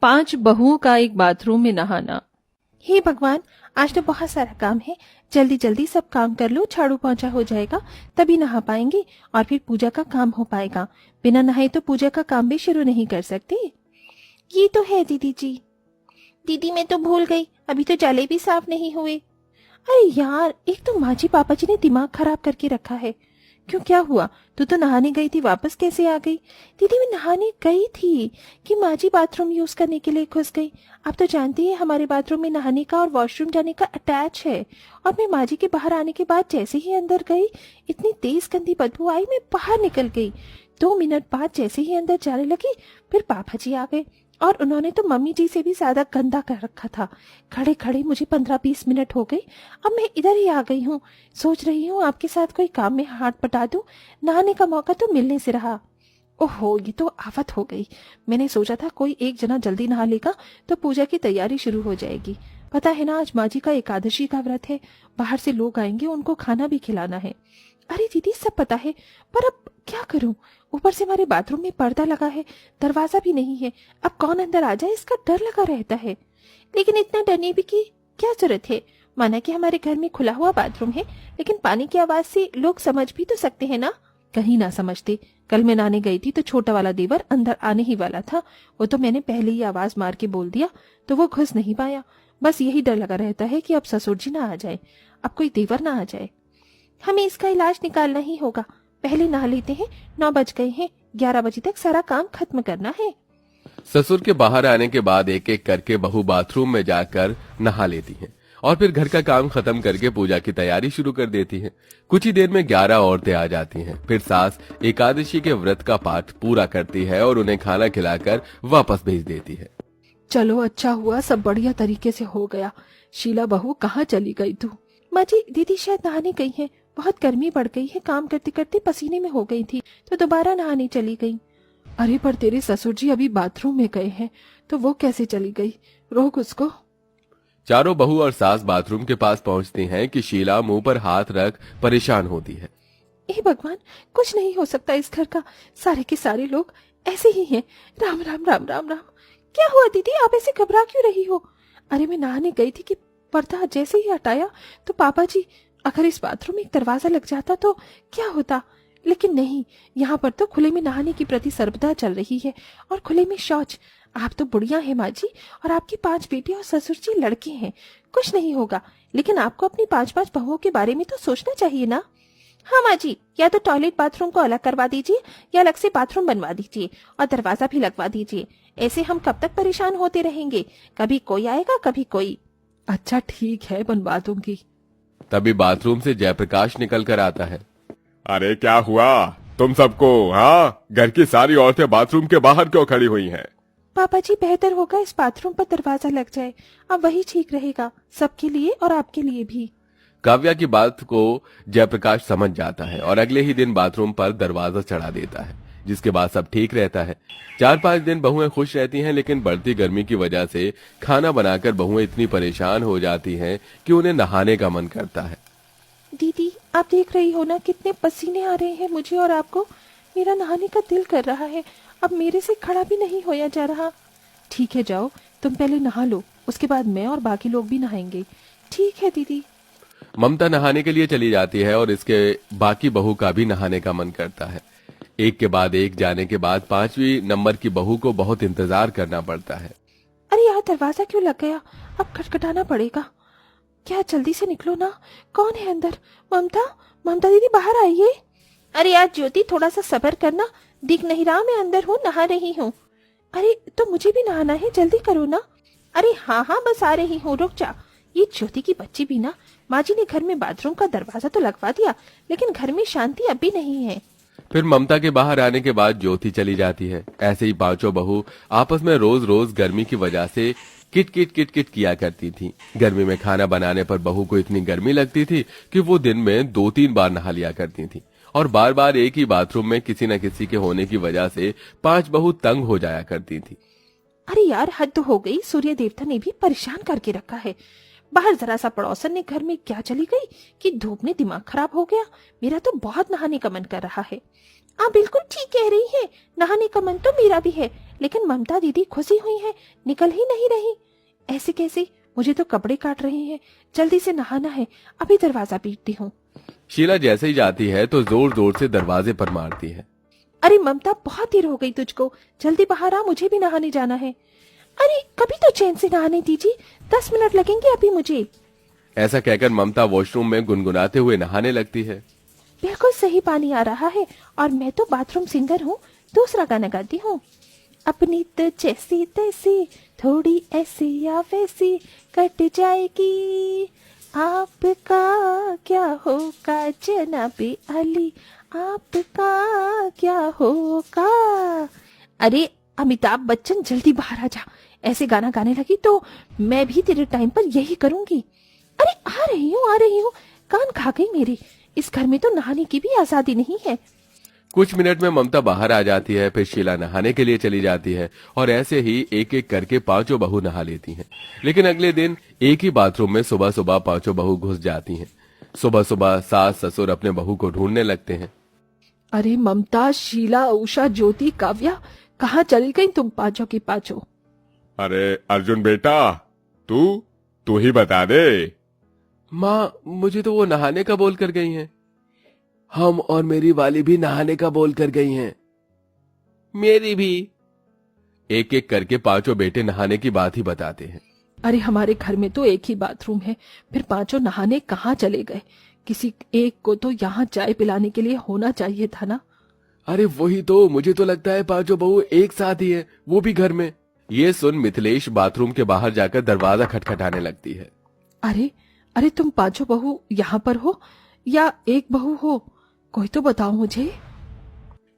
5 बहुओं का एक बाथरूम में नहाना। हे भगवान, आज तो बहुत सारा काम है, जल्दी जल्दी सब काम कर लो, झाड़ू पोंछा हो जाएगा तभी नहा पाएंगे और फिर पूजा का काम हो पाएगा। बिना नहाए तो पूजा का काम भी शुरू नहीं कर सकते। ये तो है दीदी जी। दीदी मैं तो भूल गई, अभी तो जाले भी साफ नहीं हुए। अरे यार, एक तो माँ जी पापा जी ने दिमाग खराब करके रखा है। क्यों, क्या हुआ? तू तो नहाने गई थी, वापस कैसे आ गई? दीदी मैं नहाने गई थी कि माँ जी बाथरूम यूज करने के लिए घुस गई। आप तो जानती है हमारे बाथरूम में नहाने का और वॉशरूम जाने का अटैच है। और मैं माँ जी के बाहर आने के बाद जैसे ही अंदर गई, इतनी तेज गंदी बदबू आई, मैं बाहर निकल गई। 2 मिनट बाद जैसे ही अंदर जाने लगी, फिर पापा जी आ गए और उन्होंने तो मम्मी जी से भी ज्यादा गंदा कर रखा था। खड़े खड़े मुझे 15-20 मिनट हो गई। अब मैं इधर ही आ गई हूँ, सोच रही हूँ आपके साथ कोई काम में हाथ बटा दूं। नहाने का मौका तो मिलने से रहा। ओहो, ये तो आफत हो गई। मैंने सोचा था कोई एक जना जल्दी नहा लेगा तो पूजा की तैयारी शुरू हो जाएगी। पता है ना, आज माँ जी का एकादशी का व्रत है, बाहर से लोग आएंगे, उनको खाना भी खिलाना है। अरे दीदी सब पता है, पर अब क्या करूं? ऊपर से हमारे बाथरूम में पर्दा लगा है, दरवाजा भी नहीं है। अब कौन अंदर आ जाए इसका डर लगा रहता है। लेकिन इतना डरने भी की क्या जरूरत है? माना कि हमारे घर में खुला हुआ बाथरूम है, लेकिन पानी की आवाज से लोग समझ भी तो सकते हैं ना। कहीं ना समझते। कल मैं नहाने गई थी तो छोटा वाला देवर अंदर आने ही वाला था। वो तो मैंने पहले ही आवाज मार के बोल दिया तो वो घुस नहीं पाया। बस यही डर लगा रहता है कि अब ससुर जी ना आ जाए, अब कोई देवर ना आ जाए। हमें इसका इलाज निकालना ही होगा। पहले नहा लेते हैं, 9 बज गए हैं, 11 बजे तक सारा काम खत्म करना है। ससुर के बाहर आने के बाद एक एक करके बहू बाथरूम में जाकर नहा लेती हैं और फिर घर का काम खत्म करके पूजा की तैयारी शुरू कर देती हैं। कुछ ही देर में 11 औरतें आ जाती हैं। फिर सास एकादशी के व्रत का पाठ पूरा करती है और उन्हें खाना खिलाकर वापस भेज देती है। चलो अच्छा हुआ, सब बढ़िया तरीके से हो गया। शीला बहू कहाँ चली गई तू? माँ जी, दीदी शायद नहाने गई है, बहुत गर्मी बढ़ गई है, काम करते करते पसीने में हो गई थी तो दोबारा नहाने चली गई। अरे पर तेरे ससुर जी अभी बाथरूम में गए हैं तो वो कैसे चली गई? रोक उसको। चारों बहू और सास बाथरूम के पास पहुंचती हैं कि शीला मुंह पर हाथ रख परेशान होती है। हे भगवान, कुछ नहीं हो सकता इस घर का, सारे के सारे लोग ऐसे ही हैं। राम राम राम राम राम। क्या हुआ दीदी, आप ऐसे घबरा क्यों रही हो? अरे मैं नहाने गई थी कि पर्दा जैसे ही हटाया तो पापा जी, अगर इस बाथरूम में एक दरवाजा लग जाता तो क्या होता? लेकिन नहीं, यहाँ पर तो खुले में नहाने की प्रति सर्वदा चल रही है और खुले में शौच। आप तो बुढ़िया हैं माँ जी, और आपकी 5 बेटे और ससुर जी लड़के हैं, कुछ नहीं होगा। लेकिन आपको अपनी 5-5 बहुओं के बारे में तो सोचना चाहिए ना। हाँ माँ जी, या तो टॉयलेट बाथरूम को अलग करवा दीजिए या अलग से बाथरूम बनवा दीजिए और दरवाजा भी लगवा दीजिए। ऐसे हम कब तक परेशान होते रहेंगे? कभी कोई आएगा कभी कोई। अच्छा ठीक है, बनवा दूंगी। तभी बाथरूम से जयप्रकाश निकल कर आता है। अरे क्या हुआ तुम सबको? हाँ, घर की सारी औरतें बाथरूम के बाहर क्यों खड़ी हुई हैं? पापा जी, बेहतर होगा इस बाथरूम पर दरवाजा लग जाए, अब वही ठीक रहेगा सबके लिए और आपके लिए भी। काव्या की बात को जयप्रकाश समझ जाता है और अगले ही दिन बाथरूम पर दरवाजा चढ़ा देता है, जिसके बाद सब ठीक रहता है। 4-5 दिन बहुएं खुश रहती हैं, लेकिन बढ़ती गर्मी की वजह से खाना बनाकर बहुएं इतनी परेशान हो जाती हैं कि उन्हें नहाने का मन करता है। दीदी आप देख रही हो ना, कितने पसीने आ रहे हैं मुझे और आपको। मेरा नहाने का दिल कर रहा है, अब मेरे से खड़ा भी नहीं होया जा रहा। ठीक है, जाओ तुम पहले नहा लो, उसके बाद मैं और बाकी लोग भी नहाएंगे। ठीक है दीदी। ममता नहाने के लिए चली जाती है और इसके बाकी बहू का भी नहाने का मन करता है। एक के बाद एक जाने के बाद 5वीं नंबर की बहू को बहुत इंतजार करना पड़ता है। अरे यार, दरवाजा क्यों लग गया? अब खटखटाना पड़ेगा। क्या, जल्दी से निकलो ना, कौन है अंदर? ममता, ममता दीदी बाहर आइए। अरे यार ज्योति, थोड़ा सा सब्र करना, दिख नहीं रहा मैं अंदर हूँ, नहा रही हूँ। अरे तो मुझे भी नहाना है, जल्दी करो ना। अरे हाँ हाँ बस आ रही हूँ, रुक जा। ये ज्योति की बच्ची भी ना, माँ जी ने घर में बाथरूम का दरवाजा तो लगवा दिया, लेकिन घर में शांति अब भी नहीं है। फिर ममता के बाहर आने के बाद ज्योति चली जाती है। ऐसे ही 5 बहू आपस में रोज रोज गर्मी की वजह से किट किट किट किट किया करती थी। गर्मी में खाना बनाने पर बहू को इतनी गर्मी लगती थी कि वो दिन में 2-3 बार नहा लिया करती थी और बार बार एक ही बाथरूम में किसी न किसी के होने की वजह से 5 बहू तंग हो जाया करती थी। अरे यार हद हो गई, सूर्य देवता ने भी परेशान करके रखा है। बाहर जरा सा पड़ोसन ने घर में क्या चली गई कि धूप ने दिमाग खराब हो गया। मेरा तो बहुत नहाने का मन कर रहा है। आप बिल्कुल ठीक कह रही हैं, नहाने का मन तो मेरा भी है, लेकिन ममता दीदी खुशी हुई है, निकल ही नहीं रही। ऐसे कैसे? मुझे तो कपड़े काट रहे हैं, जल्दी से नहाना है, अभी दरवाजा पीटती हूँ। शीला जैसे ही जाती है तो जोर जोर से दरवाजे पर मारती है। अरे ममता, बहुत देर हो गई तुझको, जल्दी बाहर आ, मुझे भी नहाने जाना है। अरे कभी तो चैन से नहाने दीजिए, 10 मिनट लगेंगे अभी मुझे। ऐसा कहकर ममता वॉशरूम में गुनगुनाते हुए नहाने लगती है। बिल्कुल सही पानी आ रहा है और मैं तो बाथरूम सिंगर हूँ, दूसरा गाना गाती हूँ। अपनी तो जैसी तैसी, थोड़ी ऐसी या वैसी कट जाएगी, आपका क्या होगा जनाबे अली, आपका क्या होगा। अरे अमिताभ बच्चन, जल्दी बाहर आ जा। ऐसे गाना गाने लगी तो मैं भी तेरे टाइम पर यही करूंगी। अरे आ रही हूँ, कान खा गई मेरी। इस घर में तो नहाने की भी आजादी नहीं है। कुछ मिनट में ममता बाहर आ जाती है, फिर शीला नहाने के लिए चली जाती है और ऐसे ही एक एक करके पांचों बहू नहा लेती हैं। लेकिन अगले दिन एक ही बाथरूम में सुबह सुबह पांचों बहू घुस जाती हैं। सुबह सुबह सास ससुर अपने बहू को ढूंढने लगते हैं। अरे ममता, शीला, उषा, ज्योति, काव्या, कहाँ चली गई तुम पांचों की पांचों? अरे अर्जुन बेटा, तू ही बता दे। माँ, मुझे तो वो नहाने का बोल कर गई हैं। हम और मेरी वाली भी नहाने का बोल कर गई हैं। मेरी भी। एक एक करके पांचों बेटे नहाने की बात ही बताते हैं। अरे हमारे घर में तो एक ही बाथरूम है, फिर पांचों नहाने कहाँ चले गए? किसी एक को तो यहाँ चाय पिलाने के लिए होना चाहिए था ना। अरे वही तो, मुझे तो लगता है पांचों बहू एक साथ ही है, वो भी घर में। ये सुन मिथिलेश बाथरूम के बाहर जाकर दरवाजा खटखटाने लगती है। अरे तुम पांचों बहू यहाँ पर हो या एक बहू हो? कोई तो बताओ मुझे।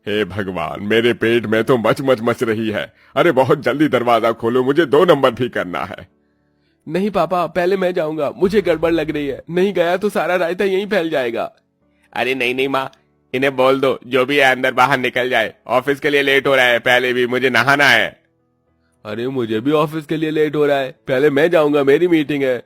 हे भगवान, मेरे पेट में तो मच रही है। अरे बहुत जल्दी दरवाजा खोलो, मुझे 2 नंबर भी करना है। नहीं पापा, पहले मैं जाऊंगा, मुझे गड़बड़ लग रही है। नहीं गया तो सारा रायता यहीं फैल जाएगा। अरे नहीं माँ, इन्हें बोल दो, जो भी है अंदर बाहर निकल जाए। ऑफिस के लिए लेट हो रहा है, पहले भी मुझे नहाना है। अरे मुझे भी ऑफिस के लिए लेट हो रहा है, पहले मैं जाऊंगा, मेरी मीटिंग है।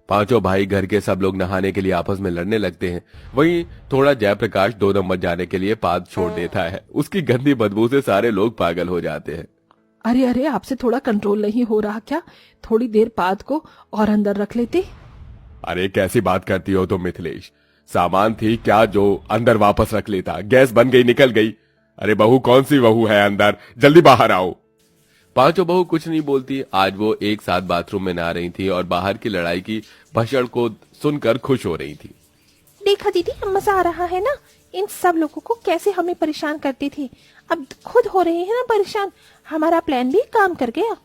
पांचों भाई घर के सब लोग नहाने के लिए आपस में लड़ने लगते हैं। वहीं थोड़ा जयप्रकाश 2 नंबर जाने के लिए पाद छोड़ देता है। उसकी गंदी बदबू से सारे लोग पागल हो जाते हैं। अरे आपसे थोड़ा कंट्रोल नहीं हो रहा क्या? थोड़ी देर पाद को और अंदर रख लेते। अरे कैसी बात करती हो तुम मिथिलेश? सामान थी क्या जो अंदर वापस रख लेता? गैस बन गई, निकल गई। अरे बहू, कौन सी बहू है अंदर? जल्दी बाहर आओ। पांचों बहू कुछ नहीं बोलती। आज वो एक साथ बाथरूम में नहा रही थी और बाहर की लड़ाई की भसड़ को सुनकर खुश हो रही थी। देखा दीदी, मजा आ रहा है ना? इन सब लोगों को कैसे हमें परेशान करते थे, अब खुद हो रहे हैं ना परेशान। हमारा प्लान भी काम कर गया।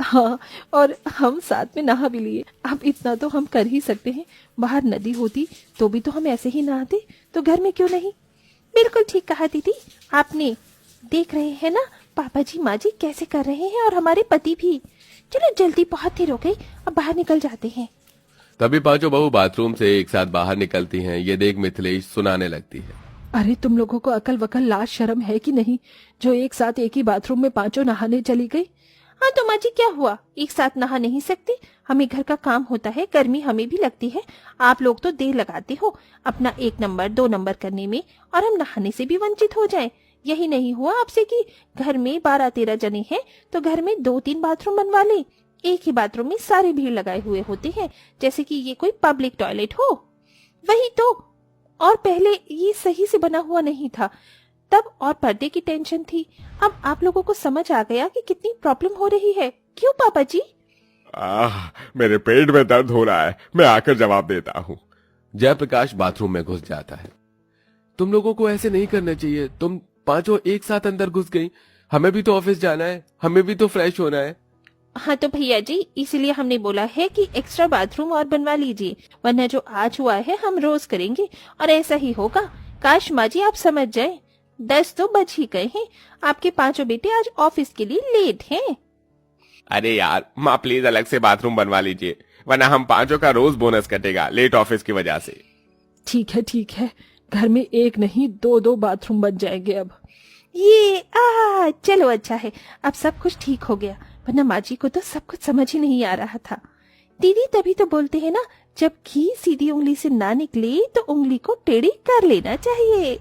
हाँ, और हम साथ में नहा भी लिए। अब इतना तो हम कर ही सकते हैं। बाहर नदी होती तो भी तो हम ऐसे ही नहाते, तो घर में क्यों नहीं? बिल्कुल ठीक कहा दीदी आपने। देख रहे हैं ना पापा जी माँ जी कैसे कर रहे हैं, और हमारे पति भी। चलो जल्दी, बहुत देर हो गई, अब बाहर निकल जाते हैं। तभी पांचों बहू बाथरूम से एक साथ बाहर निकलती हैं। ये देख मिथिलेश सुनाने लगती है। अरे तुम लोगों को अकल वकल लाज शर्म है कि नहीं, जो एक साथ एक ही बाथरूम में पांचों नहाने चली गई? हाँ तो माँ जी क्या हुआ, एक साथ नहा नहीं सकते? हमें घर का काम होता है, गर्मी हमें भी लगती है। आप लोग तो देर लगाते हो अपना 1 नंबर 2 नंबर करने में, और हम नहाने से भी वंचित हो जाएं। यही नहीं हुआ आपसे कि घर में 12-13 जने हैं तो घर में 2-3 बाथरूम बनवा ले। एक ही बाथरूम में सारे भीड़ लगाए हुए होते हैं, जैसे कि ये कोई पब्लिक टॉयलेट हो। वही तो, और पहले ये सही से बना हुआ नहीं था तब, और पर्दे की टेंशन थी। अब आप लोगों को समझ आ गया कि कितनी प्रॉब्लम हो रही है। क्यों पापा जी? मेरे पेट में दर्द हो रहा है, मैं आकर जवाब देता हूँ। जयप्रकाश बाथरूम में घुस जाता है। तुम लोगों को ऐसे नहीं करना चाहिए। तुम पांचों एक साथ अंदर घुस गई। हमें भी तो ऑफिस जाना है, हमें भी तो फ्रेश होना है। हाँ तो भैया जी, इसलिए हमने बोला है कि एक्स्ट्रा बाथरूम और बनवा लीजिए, वरना जो आज हुआ है हम रोज करेंगे और ऐसा ही होगा। काश माँ जी आप समझ जाएं, 10 तो बज ही गए हैं। आपके पांचों बेटे आज ऑफिस के लिए लेट हैं। अरे यार माँ, प्लीज अलग से बाथरूम बनवा लीजिए, वरना हम पांचों का रोज बोनस कटेगा लेट ऑफिस की वजह से। ठीक है, घर में एक नहीं 2-2 बाथरूम बन जाएंगे अब। ये चलो अच्छा है, अब सब कुछ ठीक हो गया, वरना माँ जी को तो सब कुछ समझ ही नहीं आ रहा था। दीदी तभी तो बोलते हैं ना, जब घी सीधी उंगली से ना निकले तो उंगली को टेढ़ी कर लेना चाहिए।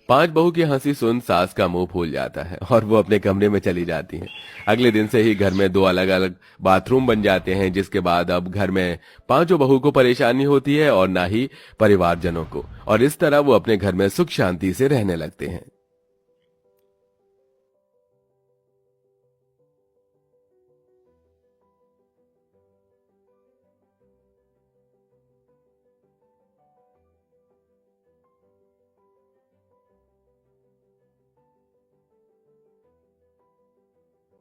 पांच बहू की हंसी सुन सास का मुंह फूल जाता है और वो अपने कमरे में चली जाती हैं। अगले दिन से ही घर में 2 अलग अलग बाथरूम बन जाते हैं, जिसके बाद अब घर में पांचों बहू को परेशानी होती है और ना ही परिवारजनों को, और इस तरह वो अपने घर में सुख शांति से रहने लगते हैं।